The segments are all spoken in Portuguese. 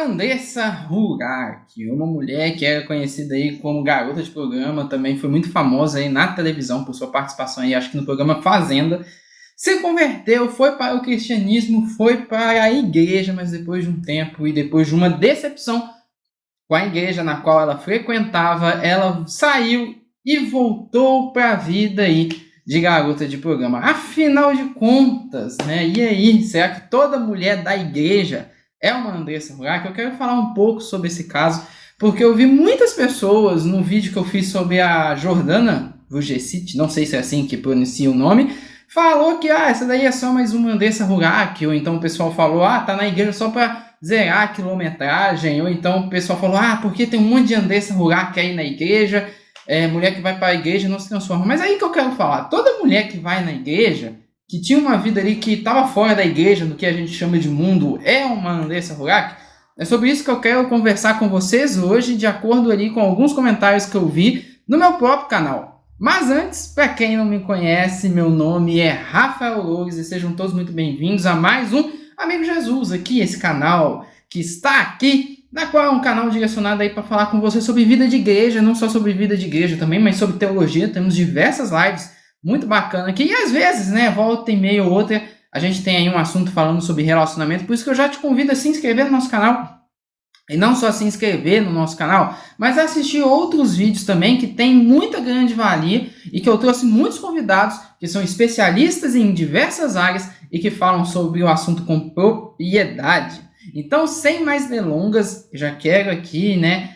Andressa Urach, uma mulher que era conhecida aí como garota de programa, também foi muito famosa aí na televisão por sua participação aí, acho que no programa Fazenda, se converteu, foi para o cristianismo, foi para a igreja, mas depois de um tempo e depois de uma decepção com a igreja na qual ela frequentava, ela saiu e voltou para a vida aí de garota de programa. Afinal de contas, né? E aí, será que toda mulher da igreja é uma Andressa Urach? Eu quero falar um pouco sobre esse caso, porque eu vi muitas pessoas no vídeo que eu fiz sobre a Jordana Vujicic, não sei se é assim que pronuncia o nome, falou que essa daí é só mais uma Andressa Urach, ou então o pessoal falou, tá na igreja só para zerar a quilometragem, ou então o pessoal falou, porque tem um monte de Andressa Urach aí na igreja, mulher que vai para a igreja não se transforma. Mas aí que eu quero falar, toda mulher que vai na igreja, que tinha uma vida ali que estava fora da igreja, do que a gente chama de mundo, é uma Andressa Urach? É sobre isso que eu quero conversar com vocês hoje, de acordo ali com alguns comentários que eu vi no meu próprio canal. Mas antes, para quem não me conhece, meu nome é Rafael Loures e sejam todos muito bem-vindos a mais um Amigo Jesus, aqui, esse canal que está aqui, na qual é um canal direcionado aí para falar com você sobre vida de igreja, não só sobre vida de igreja também, mas sobre teologia. Temos diversas lives muito bacanas aqui, e às vezes, né, volta e meia ou outra, a gente tem aí um assunto falando sobre relacionamento, por isso que eu já te convido a se inscrever no nosso canal, e não só se inscrever no nosso canal, mas assistir outros vídeos também que tem muita grande valia e que eu trouxe muitos convidados que são especialistas em diversas áreas e que falam sobre o assunto com propriedade. Então, sem mais delongas, eu já quero aqui, né,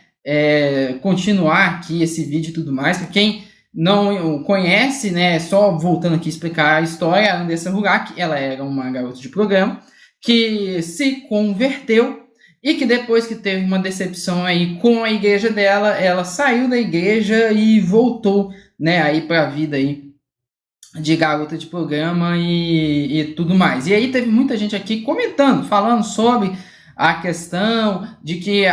continuar aqui esse vídeo e tudo mais. Para quem não conhece, né, só voltando aqui explicar a história, a Andressa Urach, ela era uma garota de programa que se converteu e que depois que teve uma decepção aí com a igreja dela, ela saiu da igreja e voltou, né, aí para a vida aí de garota de programa e tudo mais. E aí teve muita gente aqui comentando, falando sobre a questão de que,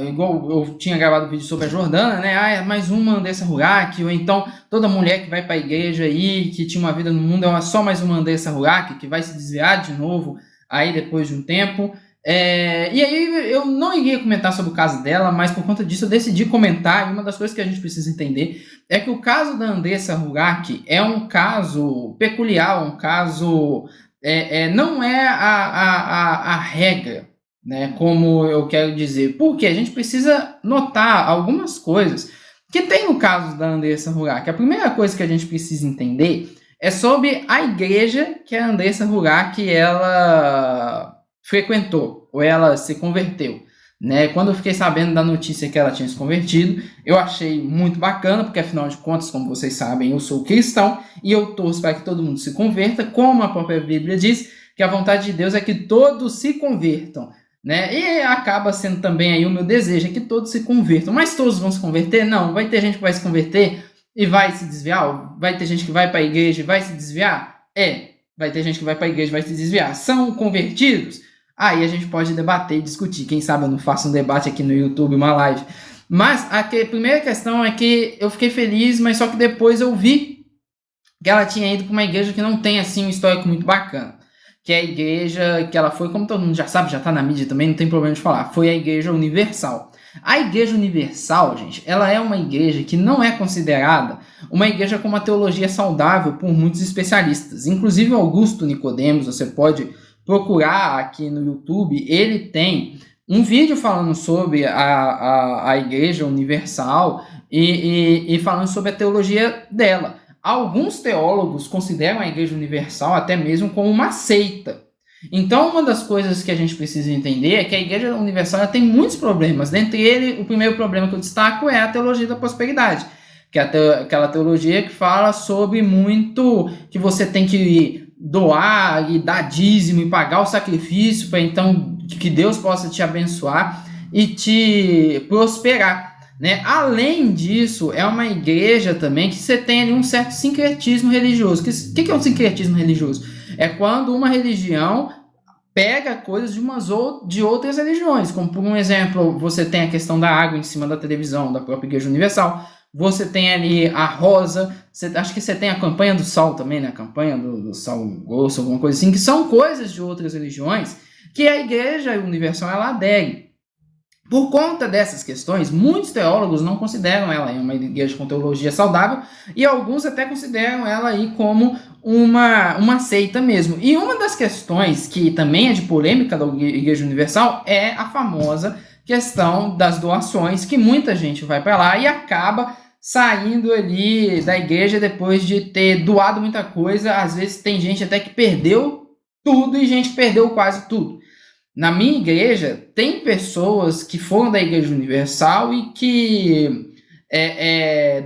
igual eu tinha gravado vídeo sobre a Jordana, né, é mais uma Andressa Urach, ou então toda mulher que vai para a igreja aí, que tinha uma vida no mundo, é só mais uma Andressa Urach, que vai se desviar de novo aí depois de um tempo. E aí eu não iria comentar sobre o caso dela, mas por conta disso eu decidi comentar, e uma das coisas que a gente precisa entender é que o caso da Andressa Urach é um caso peculiar, um caso não é a regra, né, como eu quero dizer, porque a gente precisa notar algumas coisas que tem no caso da Andressa Urach. A primeira coisa que a gente precisa entender é sobre a igreja que a Andressa Urach ela frequentou, ou ela se converteu, né? Quando eu fiquei sabendo da notícia que ela tinha se convertido, eu achei muito bacana, porque afinal de contas, como vocês sabem, eu sou cristão e eu torço para que todo mundo se converta, como a própria Bíblia diz, que a vontade de Deus é que todos se convertam, né? E acaba sendo também aí o meu desejo, é que todos se convertam. Mas todos vão se converter? Não, vai ter gente que vai se converter e vai se desviar? Vai ter gente que vai para a igreja e vai se desviar? Vai ter gente que vai para a igreja e vai se desviar. São convertidos? Aí a gente pode debater e discutir. Quem sabe eu não faço um debate aqui no YouTube, uma live. Mas a primeira questão é que eu fiquei feliz, mas só que depois eu vi que ela tinha ido para uma igreja que não tem assim um histórico muito bacana. Que é a igreja que ela foi, como todo mundo já sabe, já está na mídia também, não tem problema de falar. Foi a Igreja Universal. A Igreja Universal, gente, ela é uma igreja que não é considerada uma igreja com uma teologia saudável por muitos especialistas. Inclusive Augusto Nicodemos, você pode procurar aqui no YouTube, ele tem um vídeo falando sobre a Igreja Universal e falando sobre a teologia dela. Alguns teólogos consideram a Igreja Universal até mesmo como uma seita. Então, uma das coisas que a gente precisa entender é que a Igreja Universal tem muitos problemas. Dentre eles, o primeiro problema que eu destaco é a teologia da prosperidade, que é aquela teologia que fala sobre muito que você tem que doar e dar dízimo e pagar o sacrifício para então que Deus possa te abençoar e te prosperar, né? Além disso, é uma igreja também que você tem ali um certo sincretismo religioso. O que é um sincretismo religioso? É quando uma religião pega coisas de outras religiões, como por um exemplo, você tem a questão da água em cima da televisão da própria Igreja Universal, você tem ali a rosa, acho que você tem a campanha do sal também, né? A campanha do sal grosso, alguma coisa assim, que são coisas de outras religiões, que a Igreja Universal ela adere. Por conta dessas questões, muitos teólogos não consideram ela uma igreja com teologia saudável e alguns até consideram ela aí como uma seita mesmo. E uma das questões que também é de polêmica da Igreja Universal é a famosa questão das doações, que muita gente vai para lá e acaba saindo ali da igreja depois de ter doado muita coisa. Às vezes tem gente até que perdeu tudo e gente que perdeu quase tudo. Na minha igreja, tem pessoas que foram da Igreja Universal e que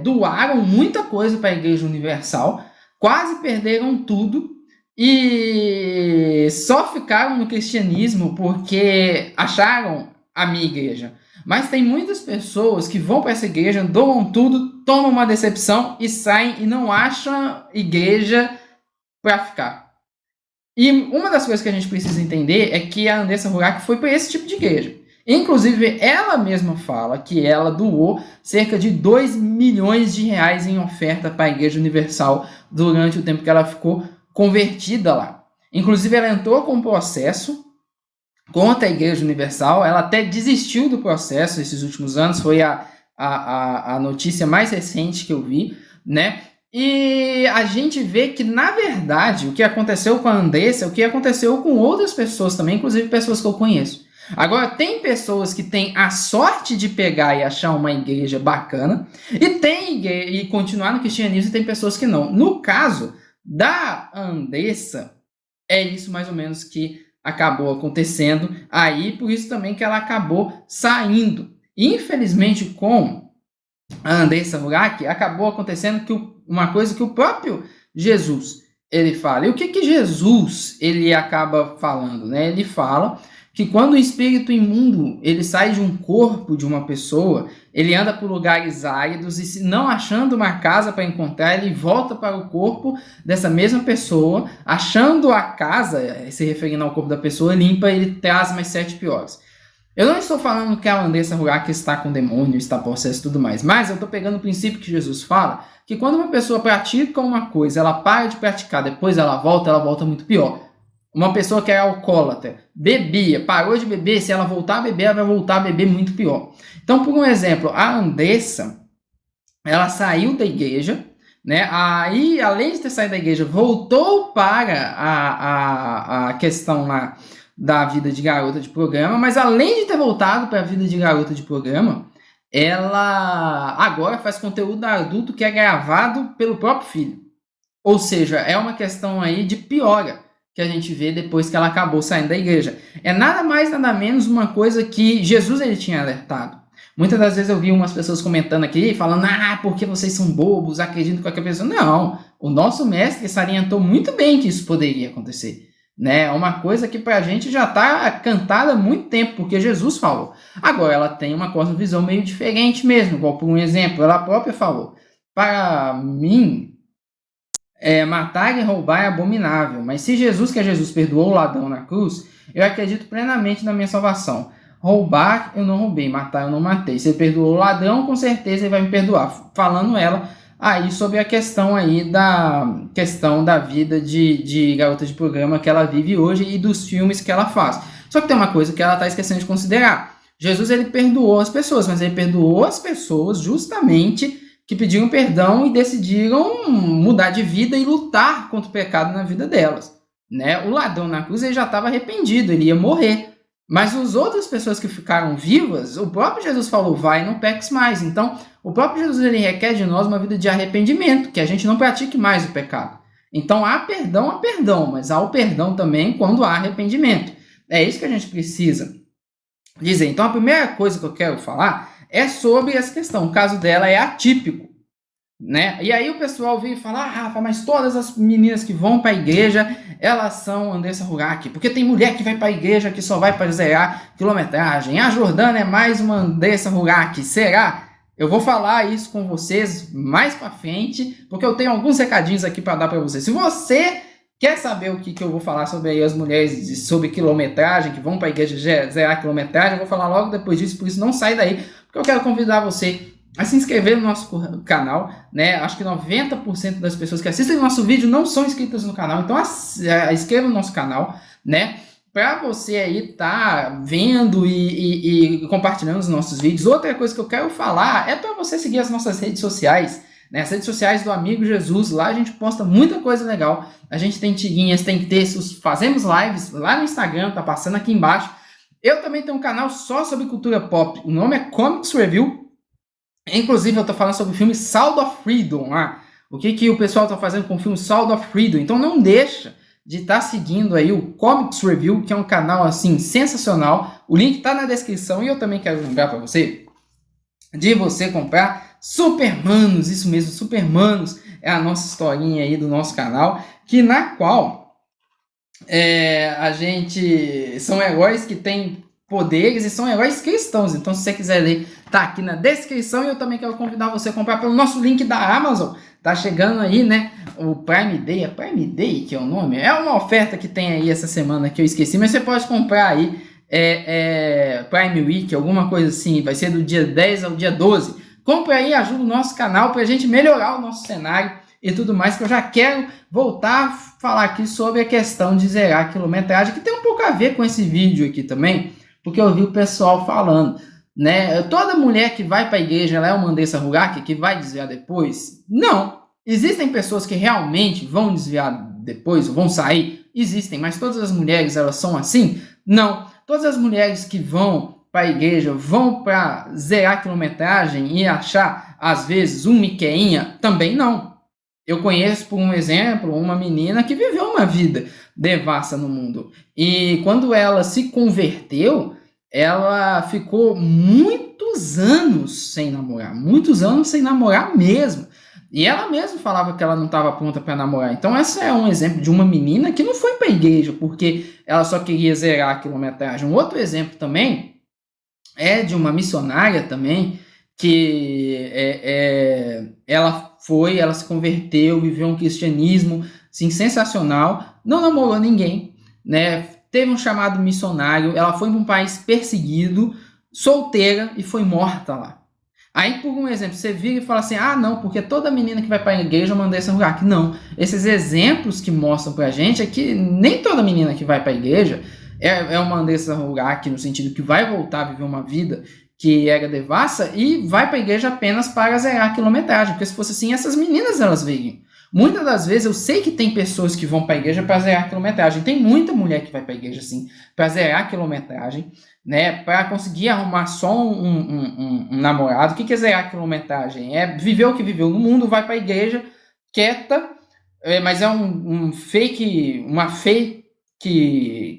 doaram muita coisa para a Igreja Universal, quase perderam tudo e só ficaram no cristianismo porque acharam a minha igreja. Mas tem muitas pessoas que vão para essa igreja, doam tudo, tomam uma decepção e saem e não acham igreja para ficar. E uma das coisas que a gente precisa entender é que a Andressa Urach foi para esse tipo de igreja. Inclusive, ela mesma fala que ela doou cerca de 2 milhões de reais em oferta para a Igreja Universal durante o tempo que ela ficou convertida lá. Inclusive, ela entrou com um processo contra a Igreja Universal, ela até desistiu do processo esses últimos anos, foi a notícia mais recente que eu vi, né? E a gente vê que, na verdade, o que aconteceu com a Andressa é o que aconteceu com outras pessoas também, inclusive pessoas que eu conheço. Agora, tem pessoas que têm a sorte de pegar e achar uma igreja bacana, e continuar no cristianismo, e tem pessoas que não. No caso da Andressa, é isso mais ou menos que acabou acontecendo aí, por isso também que ela acabou saindo. Infelizmente, com a Andressa Urach, acabou acontecendo que uma coisa que o próprio Jesus ele fala. E o que Jesus ele acaba falando, né? Ele fala que quando o espírito imundo ele sai de um corpo de uma pessoa, ele anda por lugares áridos e, se não achando uma casa para encontrar, ele volta para o corpo dessa mesma pessoa, achando a casa, se referindo ao corpo da pessoa, limpa, ele traz mais 7 piores. Eu não estou falando que a Andressa Urach está com demônio, está possesso e tudo mais, mas eu estou pegando o princípio que Jesus fala, que quando uma pessoa pratica uma coisa, ela para de praticar, depois ela volta muito pior. Uma pessoa que é alcoólatra, bebia, parou de beber, se ela voltar a beber, ela vai voltar a beber muito pior. Então, por um exemplo, a Andressa, ela saiu da igreja, né? Aí, além de ter saído da igreja, voltou para a questão lá da vida de garota de programa, mas além de ter voltado para a vida de garota de programa, ela agora faz conteúdo adulto que é gravado pelo próprio filho. Ou seja, é uma questão aí de piora que a gente vê depois que ela acabou saindo da igreja. É nada mais, nada menos uma coisa que Jesus ele tinha alertado. Muitas das vezes eu vi umas pessoas comentando aqui, falando, porque vocês são bobos, acreditam em qualquer pessoa. Não, o nosso mestre salientou muito bem que isso poderia acontecer. Né? É uma coisa que pra gente já está cantada há muito tempo, porque Jesus falou. Agora, ela tem uma cosmovisão meio diferente mesmo, igual por um exemplo, ela própria falou. Para mim, matar e roubar é abominável, mas se Jesus, que é Jesus, perdoou o ladrão na cruz, eu acredito plenamente na minha salvação. Roubar, eu não roubei, matar, eu não matei. Se ele perdoou o ladrão, com certeza ele vai me perdoar. Falando ela aí sobre a questão aí da vida de garota de programa que ela vive hoje e dos filmes que ela faz. Só que tem uma coisa que ela está esquecendo de considerar. Jesus ele perdoou as pessoas, mas ele perdoou as pessoas justamente que pediram perdão e decidiram mudar de vida e lutar contra o pecado na vida delas. Né? O ladrão na cruz ele já estava arrependido, ele ia morrer. Mas as outras pessoas que ficaram vivas, o próprio Jesus falou, vai e não peques mais. Então, o próprio Jesus ele requer de nós uma vida de arrependimento, que a gente não pratique mais o pecado. Então, há perdão, mas há o perdão também quando há arrependimento. É isso que a gente precisa dizer. Então, a primeira coisa que eu quero falar é sobre essa questão. O caso dela é atípico, né? E aí o pessoal vem e fala, Rafa, mas todas as meninas que vão para a igreja, elas são Andressa Urach, porque tem mulher que vai para a igreja que só vai para zerar quilometragem. A Jordana é mais uma Andressa Urach, será? Eu vou falar isso com vocês mais para frente, porque eu tenho alguns recadinhos aqui para dar para vocês. Se você quer saber o que eu vou falar sobre aí as mulheres sobre quilometragem, que vão para a igreja zerar quilometragem, eu vou falar logo depois disso, por isso não sai daí, porque eu quero convidar você a se inscrever no nosso canal, né? Acho que 90% das pessoas que assistem o nosso vídeo não são inscritas no canal, então inscreva no nosso canal, né? para você aí tá vendo e compartilhando os nossos vídeos. Outra coisa que eu quero falar é para você seguir as nossas redes sociais, né? As redes sociais do Amigo Jesus. Lá a gente posta muita coisa legal. A gente tem tirinhas, tem textos, fazemos lives lá no Instagram, tá passando aqui embaixo. Eu também tenho um canal só sobre cultura pop. O nome é Comics Review. Inclusive eu tô falando sobre o filme Sound of Freedom lá. O que o pessoal tá fazendo com o filme Sound of Freedom. Então não deixa de estar seguindo aí o Comics Review, que é um canal assim sensacional. O link tá na descrição e eu também quero lembrar para você de você comprar Supermanos, isso mesmo, Supermanos é a nossa historinha aí do nosso canal, que na qual a gente são heróis que têm poderes e são heróis cristãos. Então se você quiser ler, tá aqui na descrição. E eu também quero convidar você a comprar pelo nosso link da Amazon. Tá chegando aí, né, o Prime Day, Prime Day que é o nome, é uma oferta que tem aí essa semana que eu esqueci, mas você pode comprar aí, Prime Week, alguma coisa assim, vai ser do dia 10 ao dia 12, compra aí, ajuda o nosso canal pra gente melhorar o nosso cenário e tudo mais, que eu já quero voltar a falar aqui sobre a questão de zerar a quilometragem, que tem um pouco a ver com esse vídeo aqui também, porque eu vi o pessoal falando, né? Toda mulher que vai para a igreja, ela é uma Andressa Rugac, que vai desviar depois? Não. Existem pessoas que realmente vão desviar depois, vão sair? Existem, mas todas as mulheres, elas são assim? Não. Todas as mulheres que vão para a igreja, vão para zerar a quilometragem e achar, às vezes, um miqueinha? Também não. Eu conheço, por um exemplo, uma menina que viveu uma vida devassa no mundo. E quando ela se converteu, ela ficou muitos anos sem namorar mesmo. E ela mesma falava que ela não estava pronta para namorar. Então esse é um exemplo de uma menina que não foi para a igreja porque ela só queria zerar a quilometragem. Um outro exemplo também é de uma missionária também, que ela se converteu, viveu um cristianismo assim, sensacional, não namorou ninguém, né? Teve um chamado missionário, ela foi para um país perseguido, solteira, e foi morta lá. Aí, por um exemplo, você vira e fala assim, não, porque toda menina que vai para a igreja é uma Andressa Rugac. Não, esses exemplos que mostram pra gente é que nem toda menina que vai para a igreja é uma Andressa Rugac, no sentido que vai voltar a viver uma vida que era devassa e vai para a igreja apenas para zerar a quilometragem, porque se fosse assim, essas meninas elas veriam. Muitas das vezes eu sei que tem pessoas que vão para a igreja para zerar a quilometragem. Tem muita mulher que vai para a igreja assim, para zerar a quilometragem, né? Para conseguir arrumar só um namorado. O que é zerar a quilometragem? É viver o que viveu no mundo, vai para a igreja quieta, mas é uma fake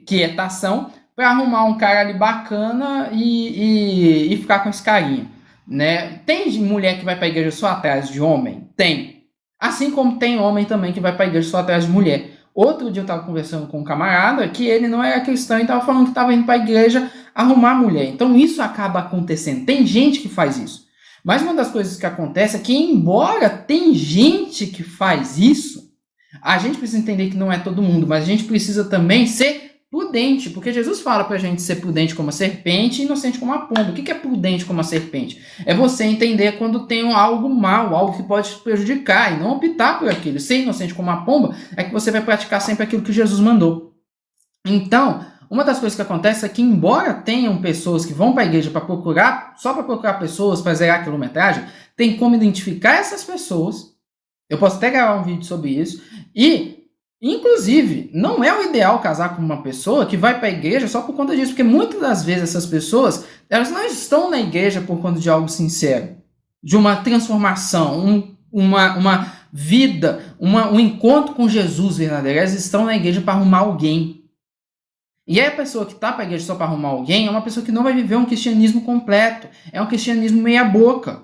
quietação para arrumar um cara ali bacana e ficar com esse carinha, né? Tem mulher que vai para a igreja só atrás de homem? Tem. Assim como tem homem também que vai para a igreja só atrás de mulher. Outro dia eu estava conversando com um camarada que ele não era cristão e estava falando que estava indo para a igreja arrumar mulher. Então isso acaba acontecendo. Tem gente que faz isso. Mas uma das coisas que acontece é que, embora tem gente que faz isso, a gente precisa entender que não é todo mundo, mas a gente precisa também ser prudente, porque Jesus fala pra gente ser prudente como a serpente e inocente como a pomba. O que é prudente como a serpente? É você entender quando tem algo mal, algo que pode te prejudicar e não optar por aquilo. Ser inocente como a pomba é que você vai praticar sempre aquilo que Jesus mandou. Então, uma das coisas que acontece é que, embora tenham pessoas que vão para a igreja só para procurar pessoas, para zerar a quilometragem, tem como identificar essas pessoas. Eu posso até gravar um vídeo sobre isso. E, inclusive, não é o ideal casar com uma pessoa que vai para a igreja só por conta disso, porque muitas das vezes essas pessoas, elas não estão na igreja por conta de algo sincero, de uma transformação, uma vida, um encontro com Jesus verdadeiro. Elas estão na igreja para arrumar alguém. E a pessoa que está para a igreja só para arrumar alguém é uma pessoa que não vai viver um cristianismo completo, é um cristianismo meia boca.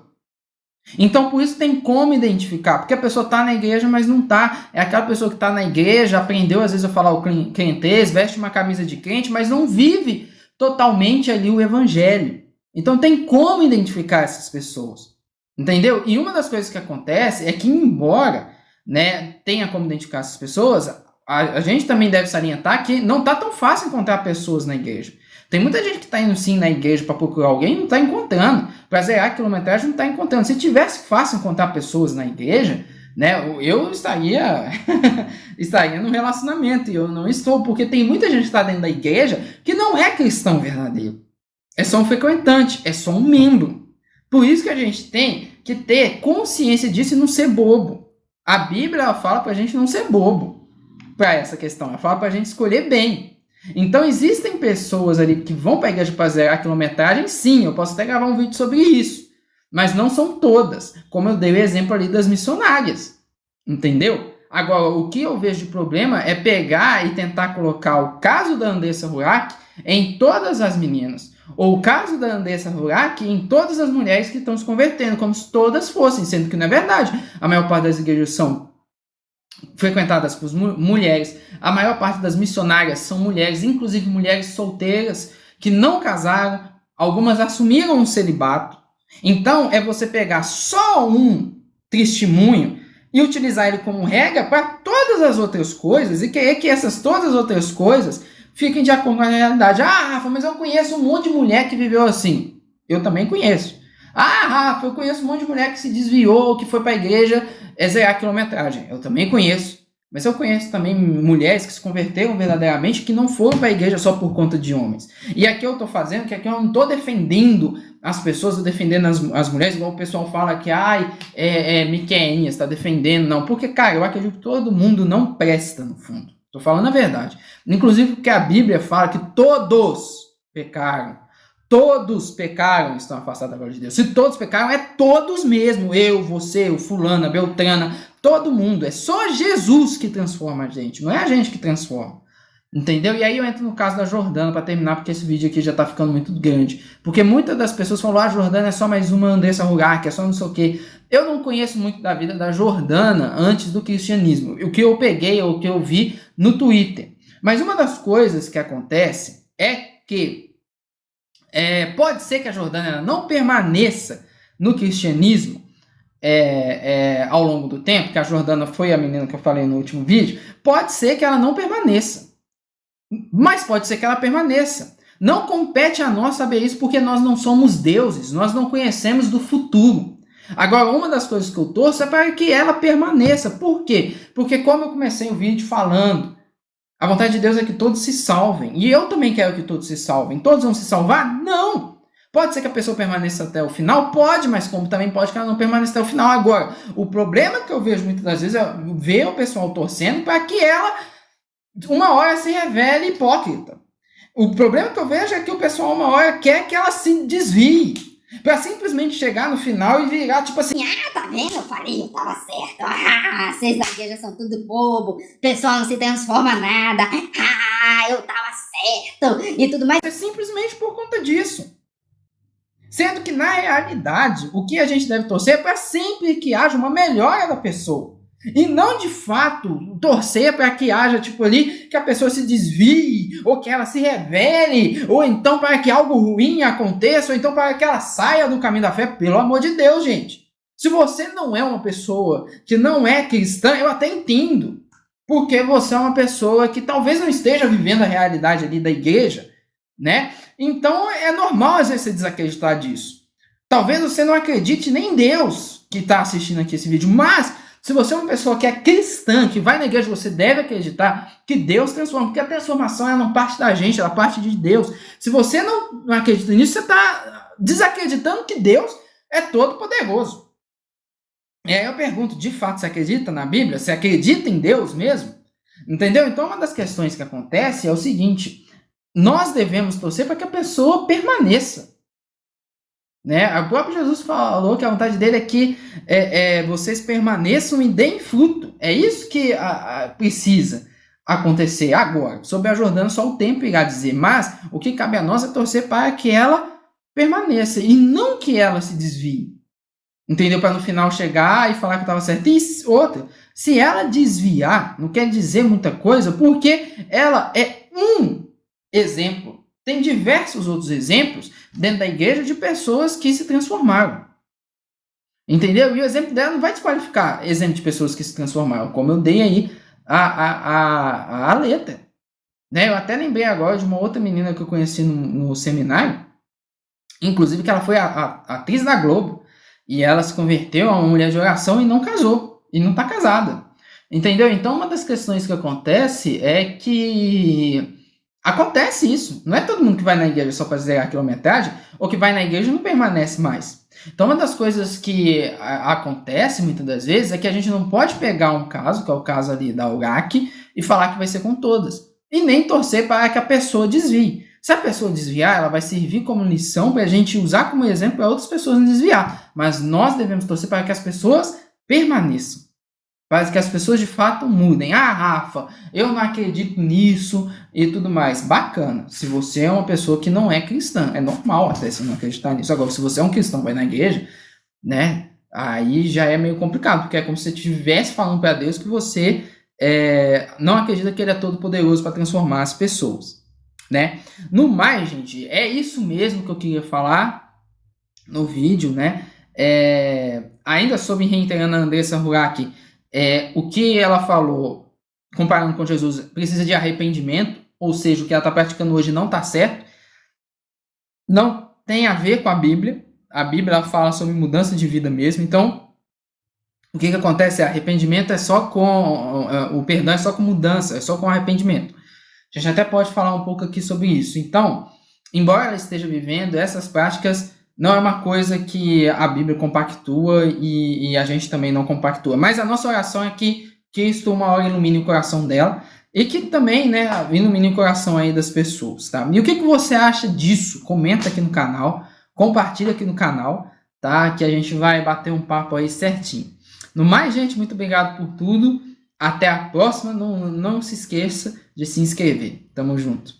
Então, por isso tem como identificar, porque a pessoa está na igreja, mas não está. É aquela pessoa que está na igreja, aprendeu às vezes a falar o crentez, veste uma camisa de crente, mas não vive totalmente ali o evangelho. Então, tem como identificar essas pessoas, entendeu? E uma das coisas que acontece é que, embora, né, tenha como identificar essas pessoas, a gente também deve salientar que não está tão fácil encontrar pessoas na igreja. Tem muita gente que está indo sim na igreja para procurar alguém e não está encontrando. Para zerar a quilometragem não está encontrando. Se tivesse fácil encontrar pessoas na igreja, né? Eu estaria estaria num relacionamento e eu não estou, porque tem muita gente que está dentro da igreja que não é cristão verdadeiro. É só um frequentante, é só um membro. Por isso que a gente tem que ter consciência disso e não ser bobo. A Bíblia ela fala para a gente não ser bobo para essa questão. Ela fala para a gente escolher bem. Então existem pessoas ali que vão para a igreja para zerar a quilometragem, sim, eu posso até gravar um vídeo sobre isso. Mas não são todas, como eu dei o exemplo ali das missionárias. Entendeu? Agora, o que eu vejo de problema é pegar e tentar colocar o caso da Andressa Urach em todas as meninas. Ou o caso da Andressa Urach em todas as mulheres que estão se convertendo, como se todas fossem, sendo que não é verdade. A maior parte das igrejas são frequentadas por mulheres, a maior parte das missionárias são mulheres, inclusive mulheres solteiras que não casaram, algumas assumiram um celibato. Então, é você pegar só um testemunho e utilizar ele como regra para todas as outras coisas e querer que essas todas as outras coisas fiquem de acordo com a realidade. Ah, Rafa, mas eu conheço um monte de mulher que viveu assim. Eu também conheço. Ah, Rafa, eu conheço um monte de mulher que se desviou, que foi para a igreja zerar a quilometragem. Eu também conheço. Mas eu conheço também mulheres que se converteram verdadeiramente, que não foram para a igreja só por conta de homens. E aqui eu estou fazendo, que aqui eu não estou defendendo as pessoas, estou defendendo as mulheres, igual o pessoal fala que, Miqueinha, está defendendo, não. Porque, cara, eu acredito que todo mundo não presta, no fundo. Estou falando a verdade. Inclusive porque a Bíblia fala que todos pecaram. Todos pecaram e estão afastados da glória de Deus. Se todos pecaram, é todos mesmo. Eu, você, o fulano, a Beltrana, todo mundo. É só Jesus que transforma a gente. Não é a gente que transforma. Entendeu? E aí eu entro no caso da Jordana para terminar, porque esse vídeo aqui já tá ficando muito grande. Porque muitas das pessoas falam, a Jordana é só mais uma Andressa Urach, é só não sei o quê. Eu não conheço muito da vida da Jordana antes do cristianismo. O que eu peguei, o que eu vi no Twitter. Mas uma das coisas que acontece é que pode ser que a Jordana não permaneça no cristianismo ao longo do tempo, que a Jordana foi a menina que eu falei no último vídeo, pode ser que ela não permaneça. Mas pode ser que ela permaneça. Não compete a nós saber isso, porque nós não somos deuses, nós não conhecemos do futuro. Agora, uma das coisas que eu torço é para que ela permaneça. Por quê? Porque como eu comecei o vídeo falando, a vontade de Deus é que todos se salvem. E eu também quero que todos se salvem. Todos vão se salvar? Não! Pode ser que a pessoa permaneça até o final? Pode, mas como também pode que ela não permaneça até o final. Agora, o problema que eu vejo muitas das vezes é ver o pessoal torcendo para que ela, uma hora, se revele hipócrita. O problema que eu vejo é que o pessoal, uma hora, quer que ela se desvie. Pra simplesmente chegar no final e virar tipo assim, tá vendo? Eu falei, eu tava certo. Vocês da igreja são tudo bobo. O pessoal não se transforma nada. Eu tava certo. E tudo mais. É simplesmente por conta disso. Sendo que, na realidade, o que a gente deve torcer é para sempre que haja uma melhora da pessoa. E não, de fato, torcer para que haja, tipo ali, que a pessoa se desvie, ou que ela se revele, ou então para que algo ruim aconteça, ou então para que ela saia do caminho da fé. Pelo amor de Deus, gente. Se você não é uma pessoa que não é cristã, eu até entendo. Porque você é uma pessoa que talvez não esteja vivendo a realidade ali da igreja, né? Então é normal, às vezes, você desacreditar disso. Talvez você não acredite nem em Deus que está assistindo aqui esse vídeo, mas se você é uma pessoa que é cristã, que vai na igreja, você deve acreditar que Deus transforma, porque a transformação ela não parte da gente, ela parte de Deus. Se você não acredita nisso, você está desacreditando que Deus é todo poderoso. E aí eu pergunto, de fato, você acredita na Bíblia? Você acredita em Deus mesmo? Entendeu? Então uma das questões que acontece é o seguinte, nós devemos torcer para que a pessoa permaneça. Né? O próprio Jesus falou que a vontade dele é que vocês permaneçam e deem fruto. É isso que precisa acontecer agora. Sobre a Jordana, só o tempo irá dizer. Mas o que cabe a nós é torcer para que ela permaneça e não que ela se desvie. Entendeu? Para no final chegar e falar que estava certo. E outra, se ela desviar, não quer dizer muita coisa, porque ela é um exemplo. Tem diversos outros exemplos dentro da igreja de pessoas que se transformaram. Entendeu? E o exemplo dela não vai desqualificar exemplo de pessoas que se transformaram, como eu dei aí a letra. Né? Eu até lembrei agora de uma outra menina que eu conheci no seminário, inclusive que ela foi a atriz da Globo, e ela se converteu a uma mulher de oração e não casou. e não está casada. Entendeu? Então, uma das questões que acontece é que acontece isso. Não é todo mundo que vai na igreja só para zerar a quilometragem, ou que vai na igreja e não permanece mais. Então, uma das coisas que acontece muitas das vezes é que a gente não pode pegar um caso, que é o caso ali da URAC, e falar que vai ser com todas. E nem torcer para que a pessoa desvie. Se a pessoa desviar, ela vai servir como lição para a gente usar como exemplo para outras pessoas não desviar. Mas nós devemos torcer para que as pessoas permaneçam. Para que as pessoas de fato mudem. Ah, Rafa, eu não acredito nisso e tudo mais. Bacana. Se você é uma pessoa que não é cristã, é normal até você não acreditar nisso. Agora, se você é um cristão, vai na igreja, né? Aí já é meio complicado, porque é como se você estivesse falando para Deus que você não acredita que Ele é todo poderoso para transformar as pessoas, né? No mais, gente, é isso mesmo que eu queria falar no vídeo, né? Ainda sobre reiterando a Andressa Urach, o que ela falou, comparando com Jesus, precisa de arrependimento, ou seja, o que ela está praticando hoje não está certo, não tem a ver com a Bíblia. A Bíblia ela fala sobre mudança de vida mesmo. Então, o que acontece? Arrependimento é só com... o perdão é só com mudança, é só com arrependimento. A gente até pode falar um pouco aqui sobre isso. Então, embora ela esteja vivendo essas práticas, não é uma coisa que a Bíblia compactua e a gente também não compactua. Mas a nossa oração é que Cristo uma hora ilumine o coração dela e que também, né, ilumine o coração aí das pessoas, tá? E o que você acha disso? Comenta aqui no canal, compartilha aqui no canal, tá? Que a gente vai bater um papo aí certinho. No mais, gente, muito obrigado por tudo. Até a próxima. Não se esqueça de se inscrever. Tamo junto.